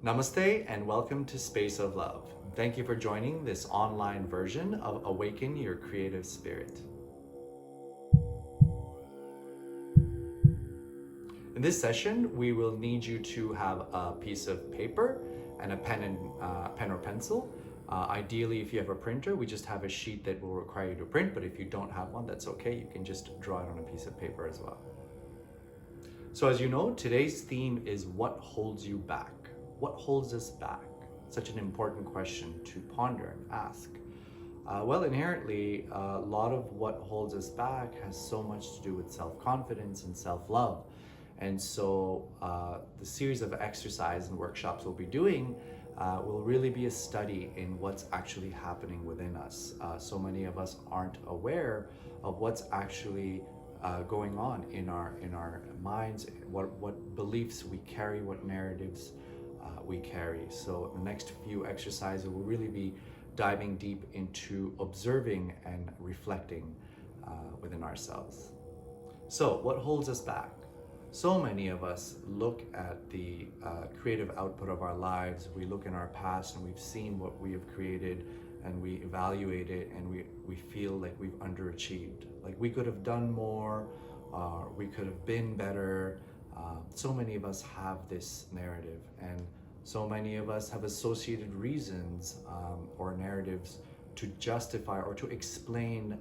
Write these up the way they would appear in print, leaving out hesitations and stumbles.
Namaste and welcome to Space of Love. Thank you for joining this online version of Awaken Your Creative Spirit. In this session, we will need you to have a piece of paper and a pen or pencil. Ideally, if you have a printer, we just have a sheet that will require you to print, but if you don't have one, that's okay. You can just draw it on a piece of paper as well. So as you know, today's theme is what holds you back? What holds us back? Such an important question to ponder and ask. Well, inherently, a lot of what holds us back has so much to do with self-confidence and self-love. And so the series of exercise and workshops we'll be doing will really be a study in what's actually happening within us. So many of us aren't aware of what's actually going on in our minds, what beliefs we carry, what narratives we carry. So the next few exercises will really be diving deep into observing and reflecting within ourselves. So what holds us back? So many of us look at the creative output of our lives. We look in our past and we've seen what we have created and we evaluate it and we feel like we've underachieved. Like we could have done more, we could have been better. So many of us have this narrative, and so many of us have associated reasons or narratives to justify or to explain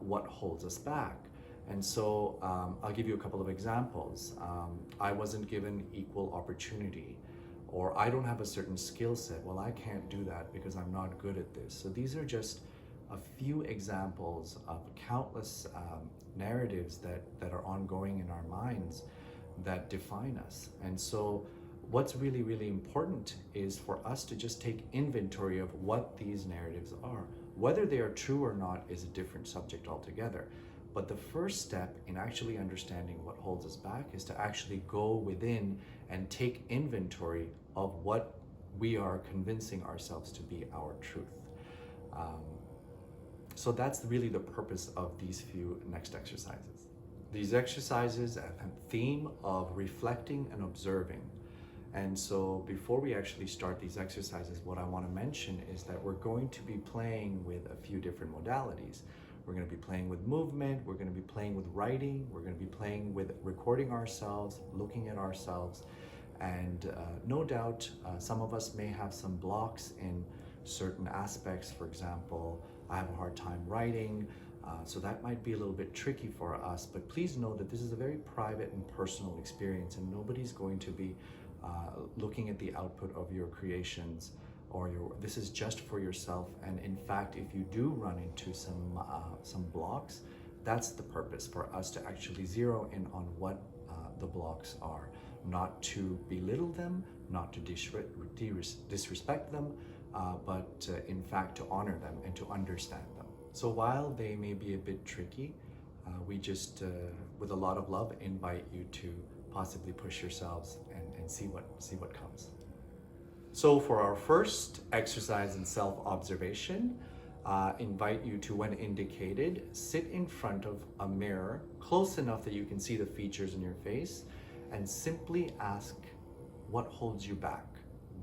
what holds us back. And so I'll give you a couple of examples. I wasn't given equal opportunity, or I don't have a certain skill set. Well, I can't do that because I'm not good at this. So these are just a few examples of countless narratives that are ongoing in our minds that define us. And so what's really, really important is for us to just take inventory of what these narratives are. Whether they are true or not is a different subject altogether. But the first step in actually understanding what holds us back is to actually go within and take inventory of what we are convincing ourselves to be our truth. So that's really the purpose of these few next exercises. These exercises have a theme of reflecting and observing. And so before we actually start these exercises, what I want to mention is that we're going to be playing with a few different modalities. We're going to be playing with movement, we're going to be playing with writing, we're going to be playing with recording ourselves, looking at ourselves, and no doubt some of us may have some blocks in certain aspects. For example, I have a hard time writing, so that might be a little bit tricky for us, but please know that this is a very private and personal experience, and nobody's going to be looking at the output of your creations, or this is just for yourself. And in fact, if you do run into some blocks, that's the purpose, for us to actually zero in on what the blocks are, not to belittle them, not to disrespect them, but in fact to honor them and to understand them. So while they may be a bit tricky, we just, with a lot of love, invite you to possibly push yourselves and see what comes. So for our first exercise in self-observation, invite you to, when indicated, sit in front of a mirror close enough that you can see the features in your face, and simply ask, what holds you back?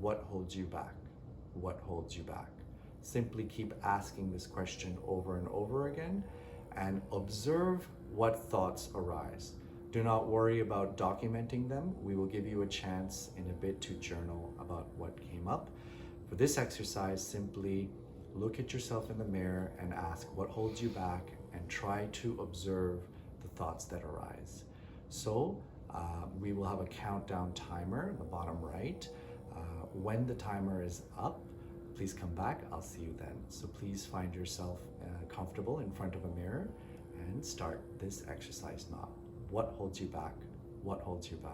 What holds you back? What holds you back? Simply keep asking this question over and over again and observe what thoughts arise. Do not worry about documenting them. We will give you a chance in a bit to journal about what came up. For this exercise, simply look at yourself in the mirror and ask what holds you back, and try to observe the thoughts that arise. So we will have a countdown timer in the bottom right. When the timer is up, please come back. I'll see you then. So please find yourself comfortable in front of a mirror and start this exercise now. What holds you back? What holds you back?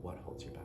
What holds you back?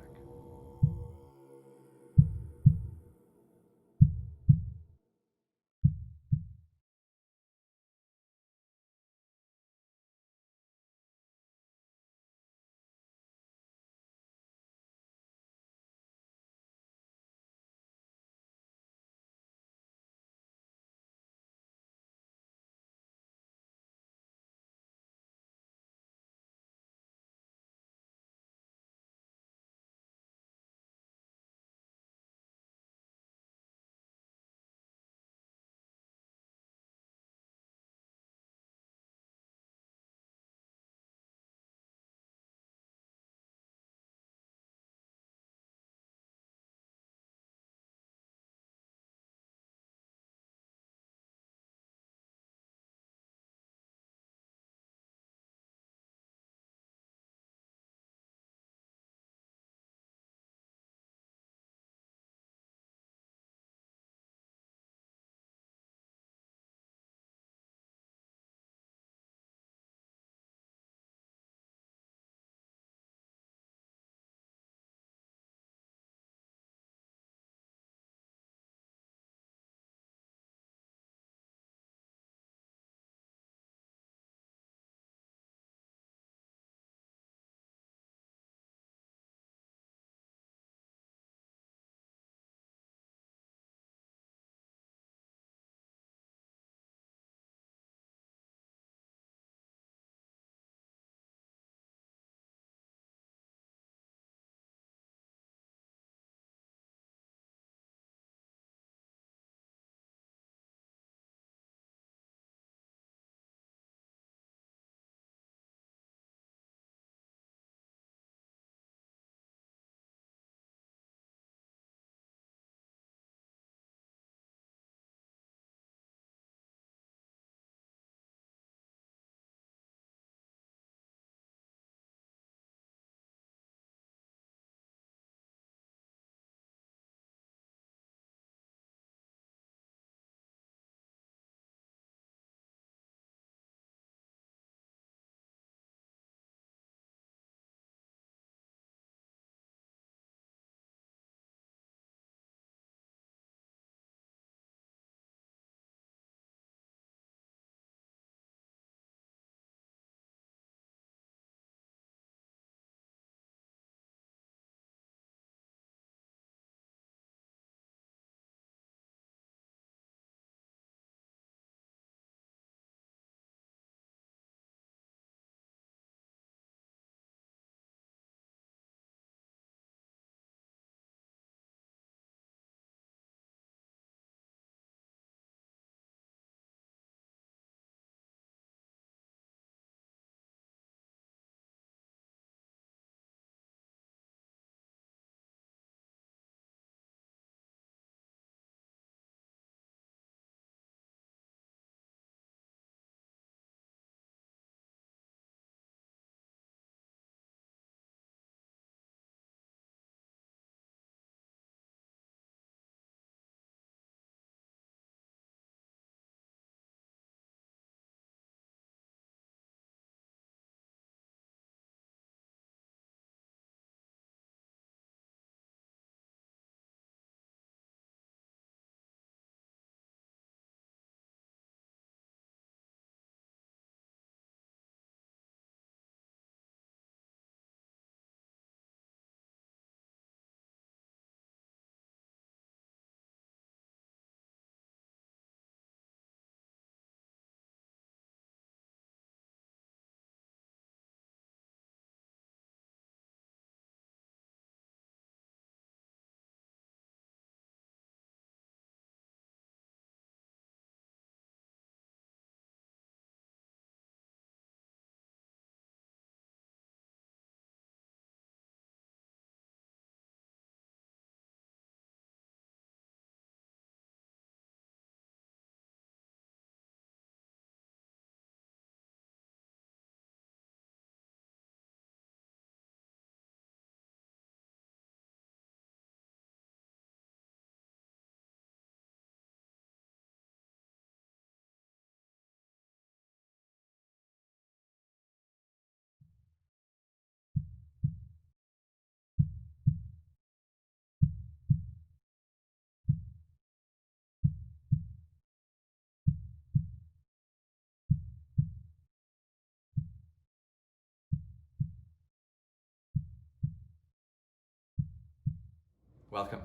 Welcome.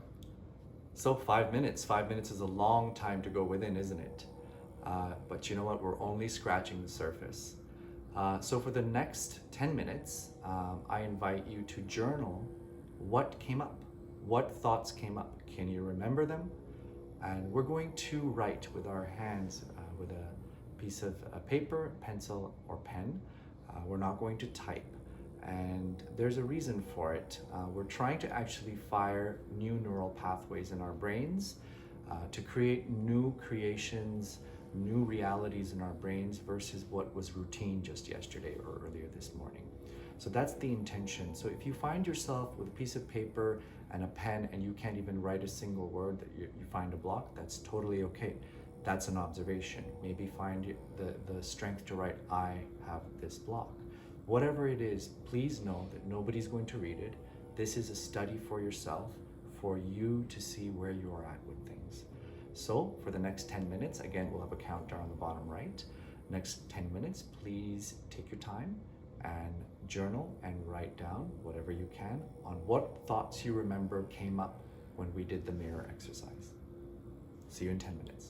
So 5 minutes. 5 minutes is a long time to go within, isn't it? But you know what? We're only scratching the surface. So for the next 10 minutes, I invite you to journal what came up, what thoughts came up. Can you remember them? And we're going to write with our hands, with a piece of paper, pencil, or pen. We're not going to type. And there's a reason for it. We're trying to actually fire new neural pathways in our brains to create new creations, new realities in our brains versus what was routine just yesterday or earlier this morning. So that's the intention. So if you find yourself with a piece of paper and a pen and you can't even write a single word, that you find a block, that's totally okay. That's an observation. Maybe find the strength to write, I have this block. Whatever it is, please know that nobody's going to read it. This is a study for yourself, for you to see where you are at with things. So for the next 10 minutes, again, we'll have a countdown on the bottom right. Next 10 minutes, please take your time and journal and write down whatever you can on what thoughts you remember came up when we did the mirror exercise. See you in 10 minutes.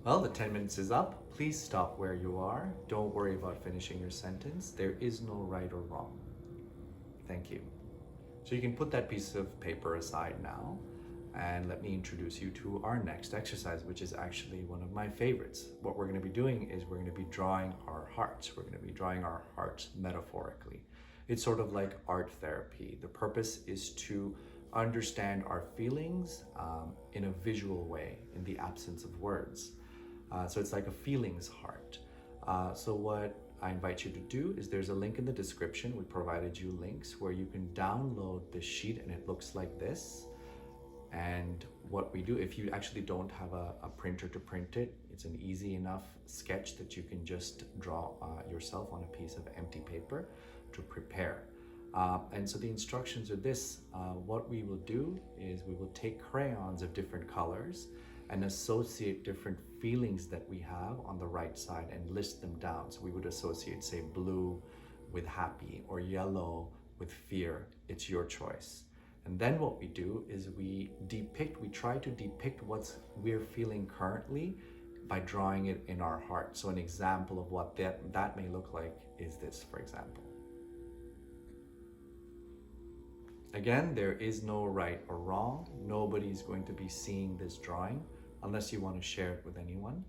Well, the 10 minutes is up. Please stop where you are. Don't worry about finishing your sentence. There is no right or wrong. Thank you. So you can put that piece of paper aside now, and let me introduce you to our next exercise, which is actually one of my favorites. What we're going to be doing is we're going to be drawing our hearts. We're going to be drawing our hearts metaphorically. It's sort of like art therapy. The purpose is to understand our feelings in a visual way, in the absence of words. So it's like a feelings heart. So what I invite you to do is there's a link in the description. We provided you links where you can download this sheet, and it looks like this. And what we do, if you actually don't have a printer to print it, it's an easy enough sketch that you can just draw yourself on a piece of empty paper to prepare. And so the instructions are this. What we will do is we will take crayons of different colors and associate different feelings that we have on the right side and list them down. So we would associate, say, blue with happy or yellow with fear. It's your choice. And then what we do is we try to depict what we're feeling currently by drawing it in our heart. So an example of what that may look like is this, for example. Again, there is no right or wrong. Nobody's going to be seeing this drawing unless you want to share it with anyone.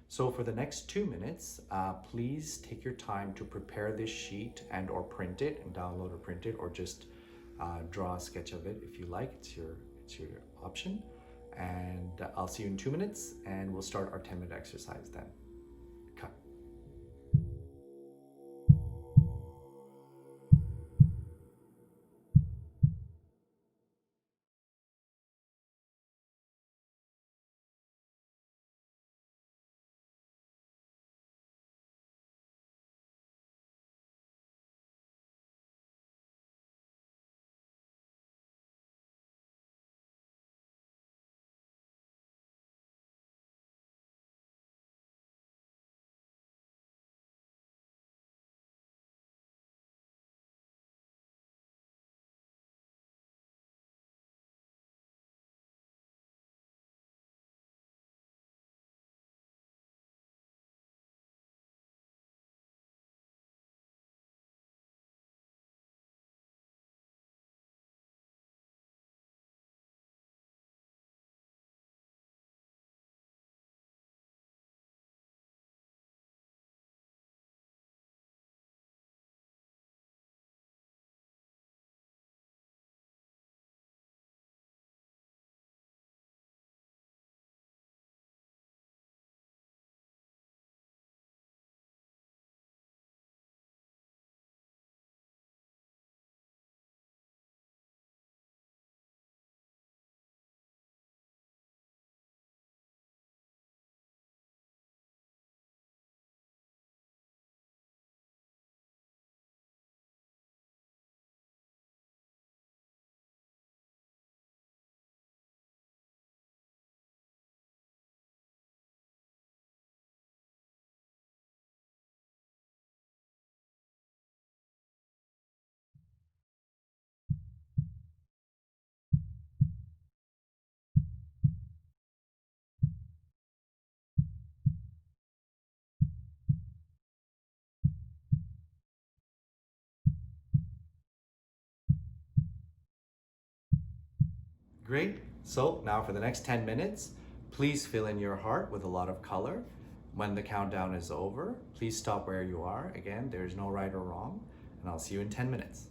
So for the next 2 minutes, please take your time to prepare this sheet and or print it and download or print it, or just draw a sketch of it if you like. It's your option. And I'll see you in 2 minutes, and we'll start our 10-minute exercise then. Cut. Great. So now for the next 10 minutes, please fill in your heart with a lot of color. When the countdown is over, please stop where you are. Again, there's no right or wrong, and I'll see you in 10 minutes.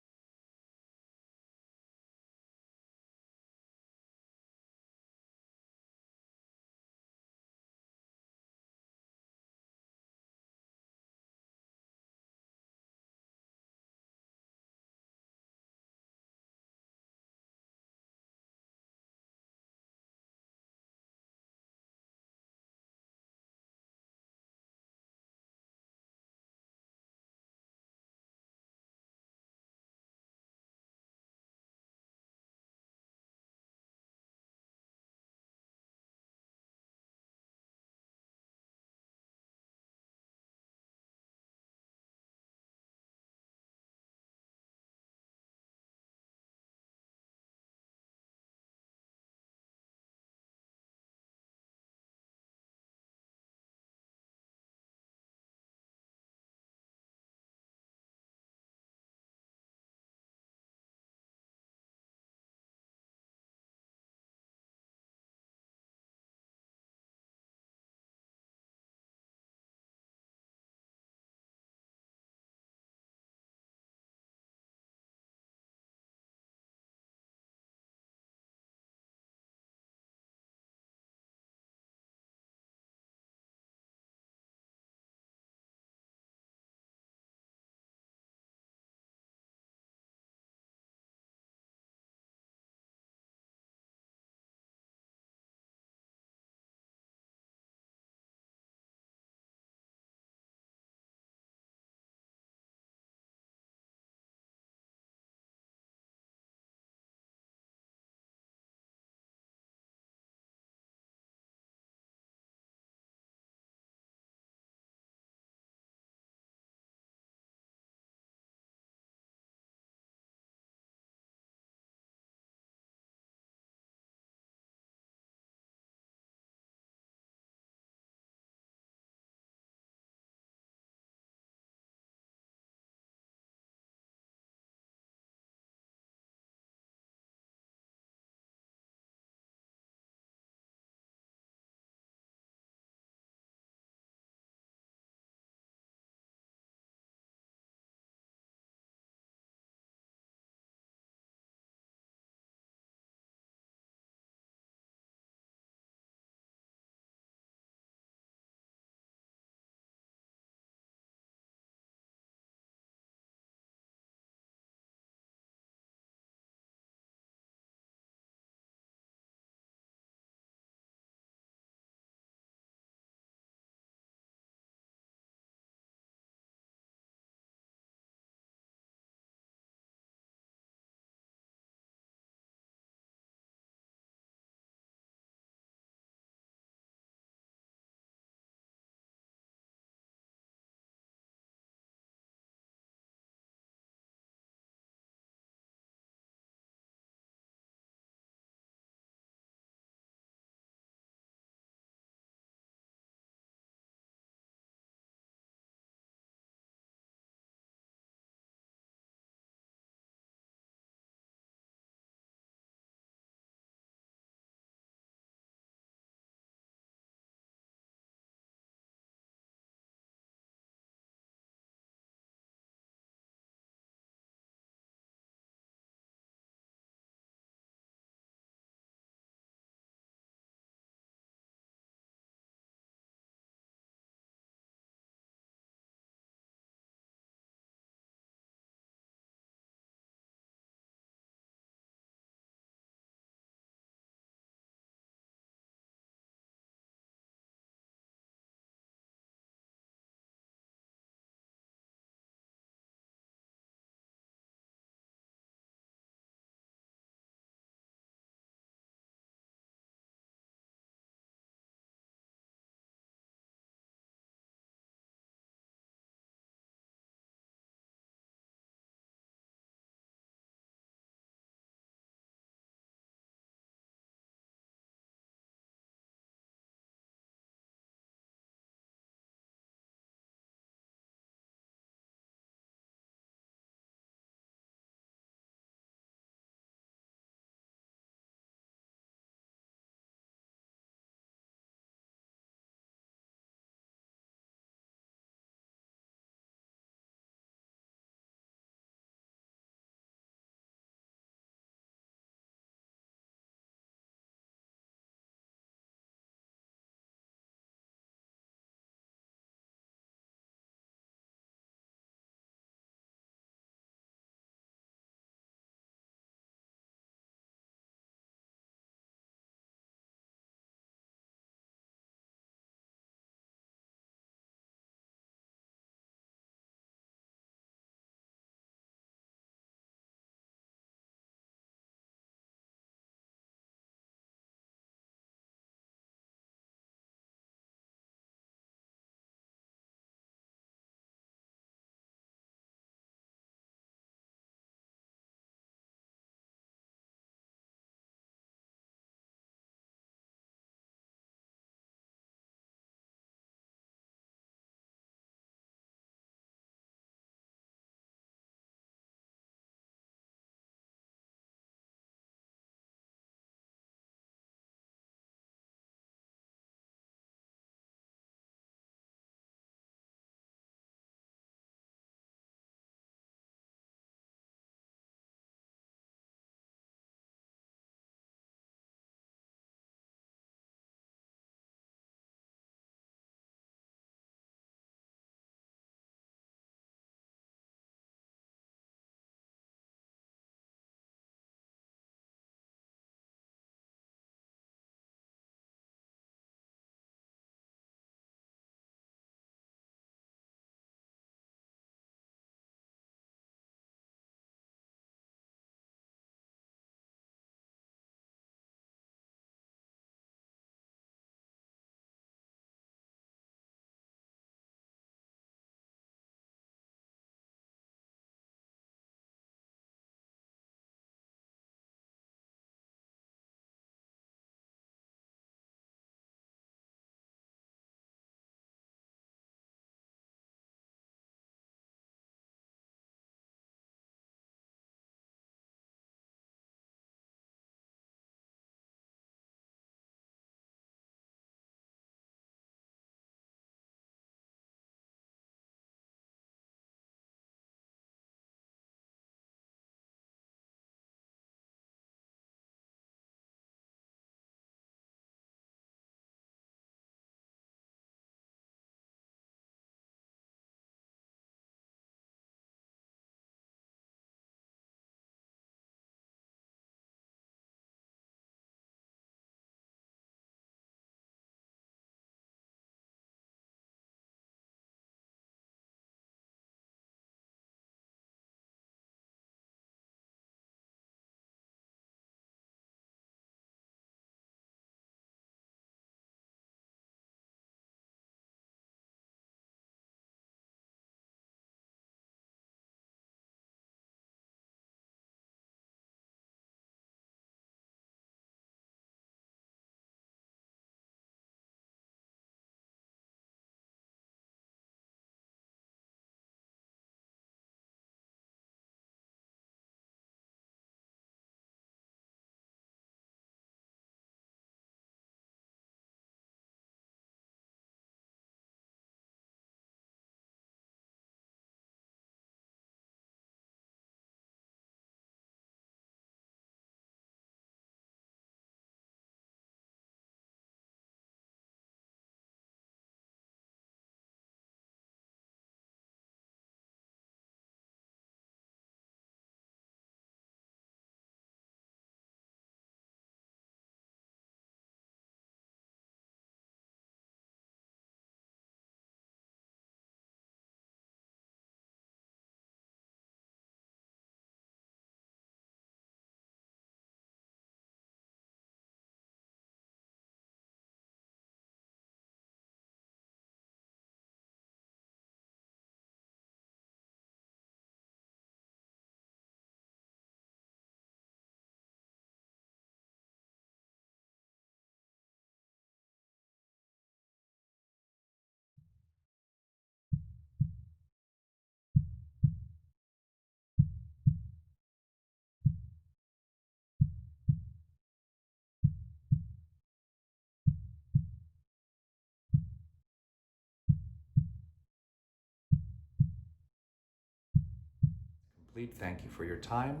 Complete. Thank you for your time.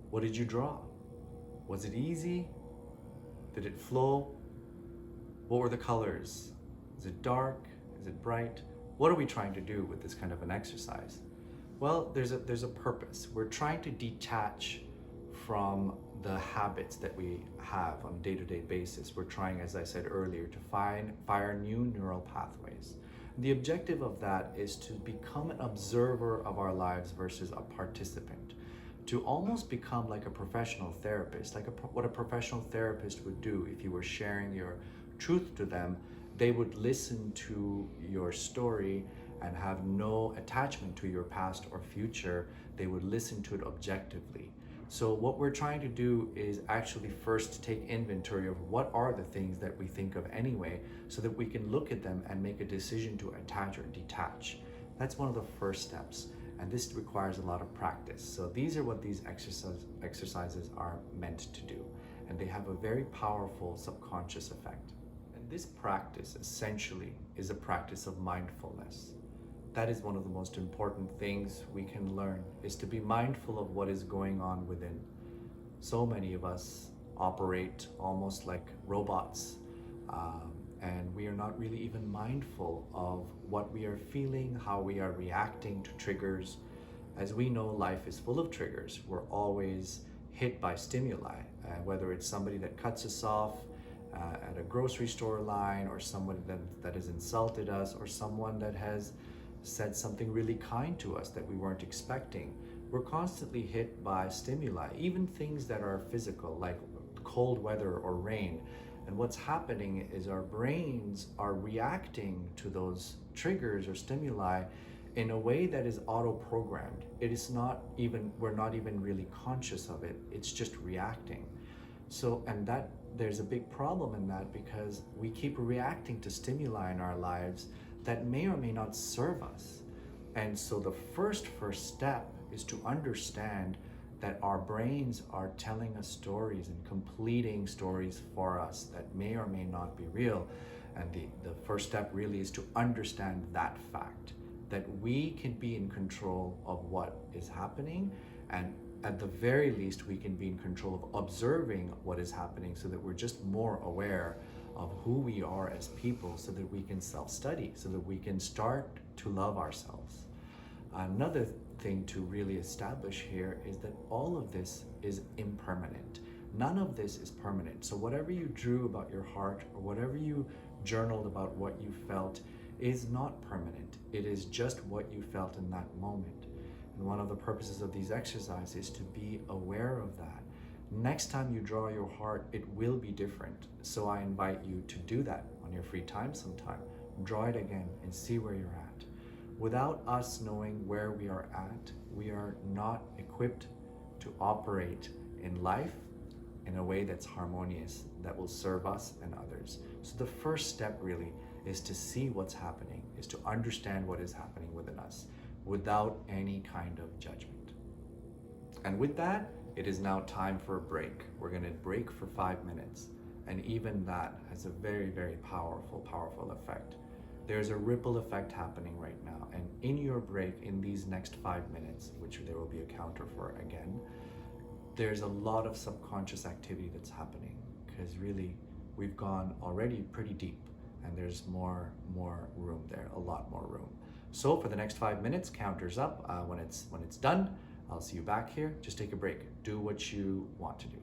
What did you draw? Was it easy? Did it flow? What were the colors? Is it dark? Is it bright? What are we trying to do with this kind of an exercise? Well, there's a purpose. We're trying to detach from the habits that we have on a day-to-day basis. We're trying, as I said earlier, to fire new neural pathways. The objective of that is to become an observer of our lives versus a participant, to almost become like a professional therapist, like what a professional therapist would do. If you were sharing your truth to them, they would listen to your story and have no attachment to your past or future. They would listen to it objectively. So what we're trying to do is actually first take inventory of what are the things that we think of anyway, so that we can look at them and make a decision to attach or detach. That's one of the first steps, and this requires a lot of practice. So these are what these exercises are meant to do, and they have a very powerful subconscious effect. And this practice essentially is a practice of mindfulness. That is one of the most important things we can learn, is to be mindful of what is going on within. So many of us operate almost like robots, and we are not really even mindful of what we are feeling, how we are reacting to triggers. As we know, life is full of triggers. We're always hit by stimuli, whether it's somebody that cuts us off at a grocery store line, or someone that has insulted us, or someone that has said something really kind to us that we weren't expecting. We're constantly hit by stimuli, even things that are physical, like cold weather or rain. And what's happening is our brains are reacting to those triggers or stimuli in a way that is auto-programmed. It is not even, we're not even really conscious of it. It's just reacting. So, and that there's a big problem in that, because we keep reacting to stimuli in our lives that may or may not serve us. And so the first step is to understand that our brains are telling us stories and completing stories for us that may or may not be real. And the first step really is to understand that fact, that we can be in control of what is happening, and at the very least we can be in control of observing what is happening, so that we're just more aware of who we are as people, so that we can self-study, so that we can start to love ourselves. Another thing to really establish here is that all of this is impermanent. None of this is permanent. So whatever you drew about your heart, or whatever you journaled about what you felt, is not permanent. It is just what you felt in that moment. And one of the purposes of these exercises is to be aware of that. Next time you draw your heart, it will be different. So I invite you to do that on your free time sometime. Draw it again and see where you're at. Without us knowing where we are at, we are not equipped to operate in life in a way that's harmonious, that will serve us and others. So the first step really is to see what's happening, is to understand what is happening within us without any kind of judgment. And with that, it is now time for a break. We're going to break for 5 minutes. And even that has a very, very powerful effect. There's a ripple effect happening right now. And in your break, in these next 5 minutes, which there will be a counter for again, there's a lot of subconscious activity that's happening, because really we've gone already pretty deep, and there's more room there, a lot more room. So for the next 5 minutes, counters up. When it's done, I'll see you back here. Just take a break. Do what you want to do.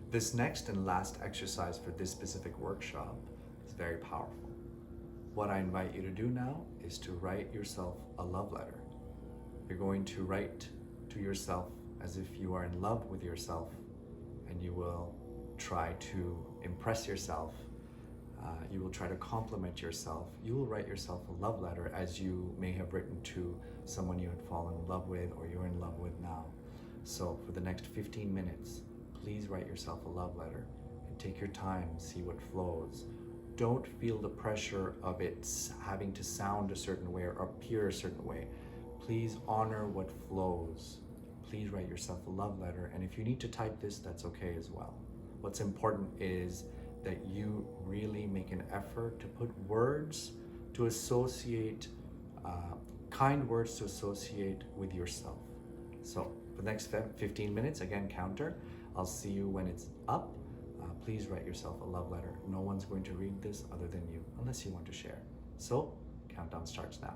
This next and last exercise for this specific workshop is very powerful. What I invite you to do now is to write yourself a love letter. You're going to write to yourself as if you are in love with yourself, and you will try to impress yourself. You will try to compliment yourself. You will write yourself a love letter as you may have written to someone you had fallen in love with or you're in love with now. So for the next 15 minutes, please write yourself a love letter and take your time, see what flows. Don't feel the pressure of it having to sound a certain way or appear a certain way. Please honor what flows. Please write yourself a love letter. And if you need to type this, that's okay as well. What's important is that you really make an effort to put words to associate, kind words to associate with yourself. So for the next 15 minutes, again, counter. I'll see you when it's up. Please write yourself a love letter. No one's going to read this other than you, unless you want to share. So countdown starts now.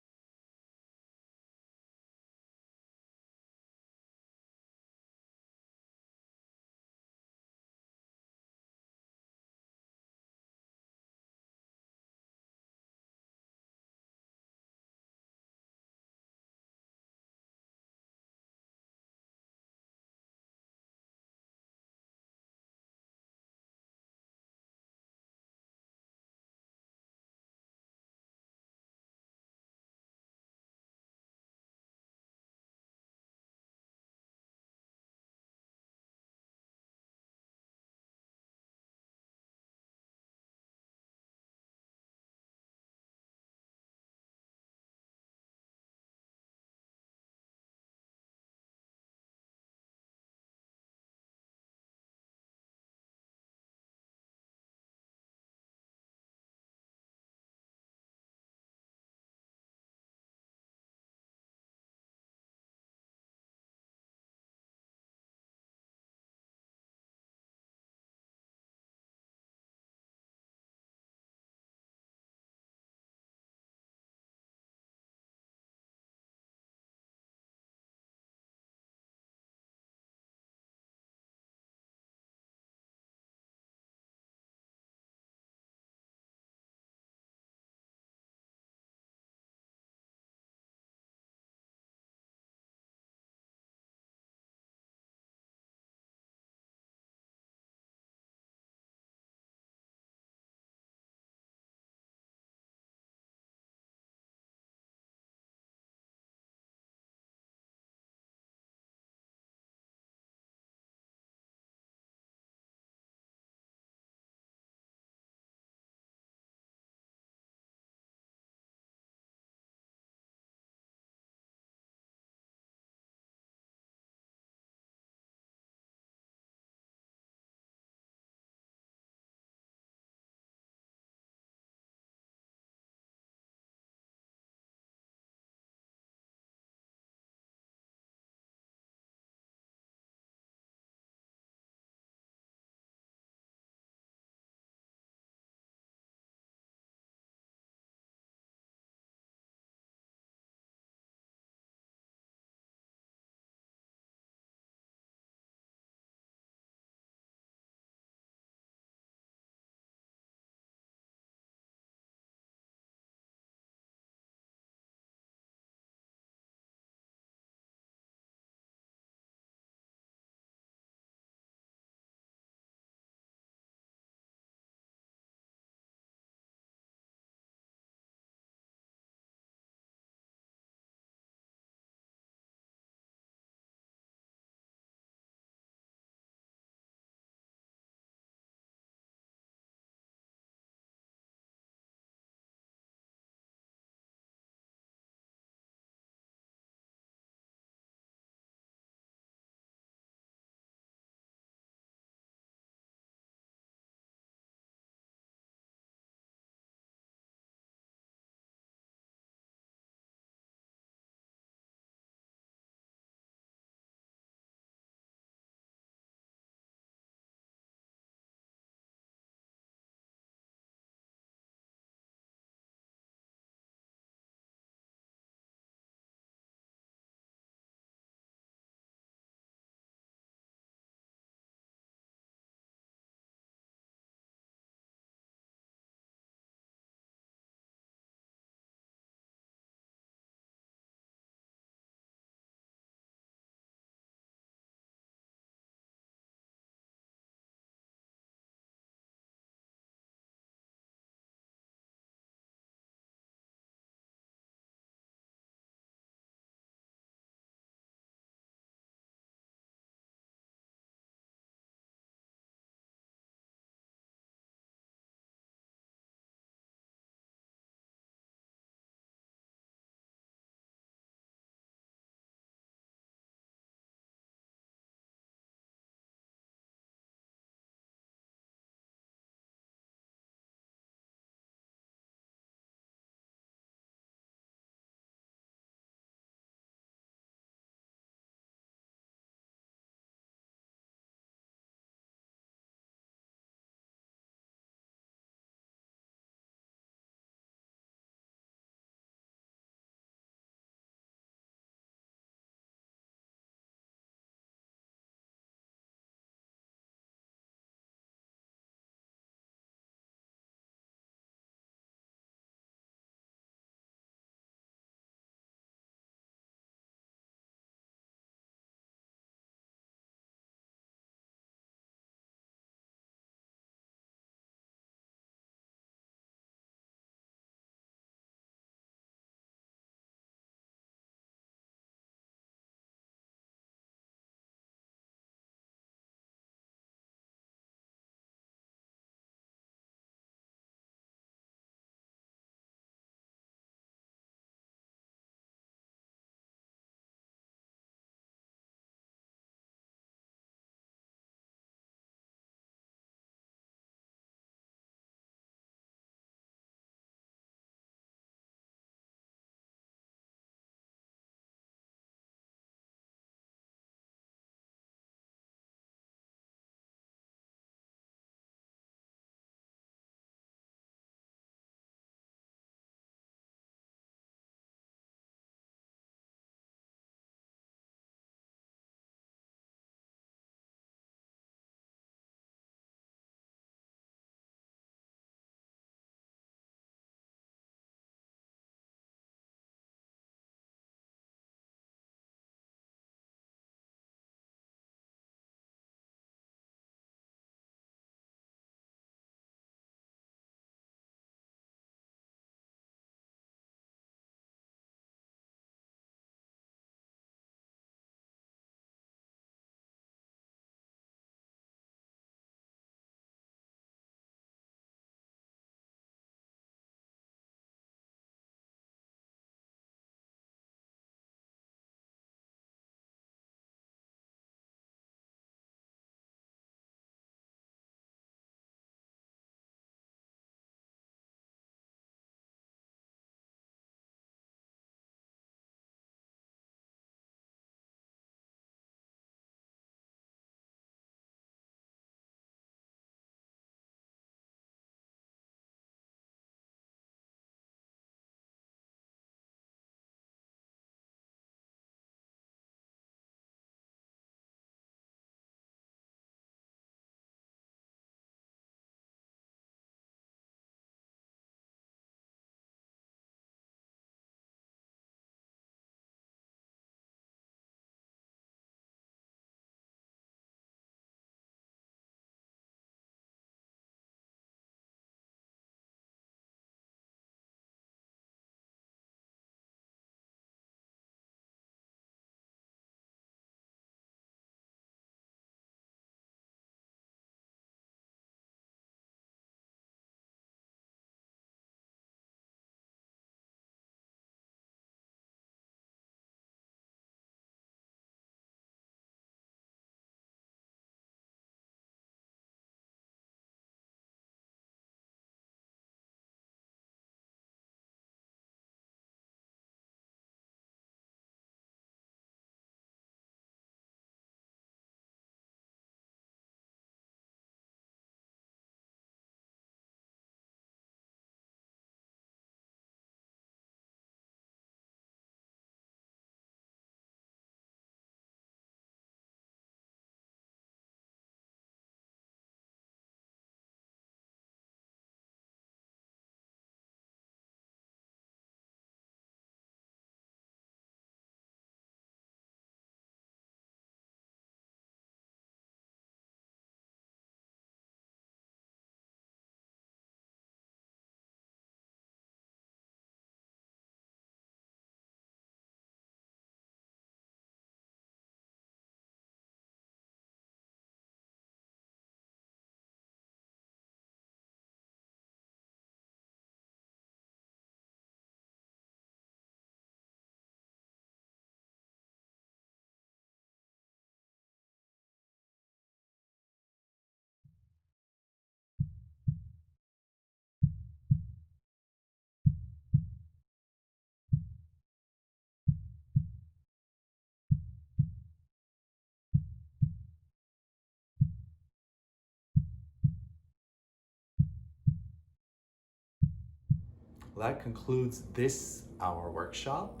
Well, that concludes this our workshop.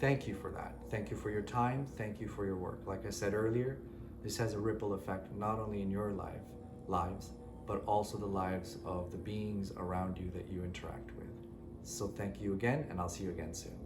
Thank you for that. Thank you for your time. Thank you for your work. Like I said earlier, this has a ripple effect not only in your lives, but also the lives of the beings around you that you interact with. So thank you again, and I'll see you again soon.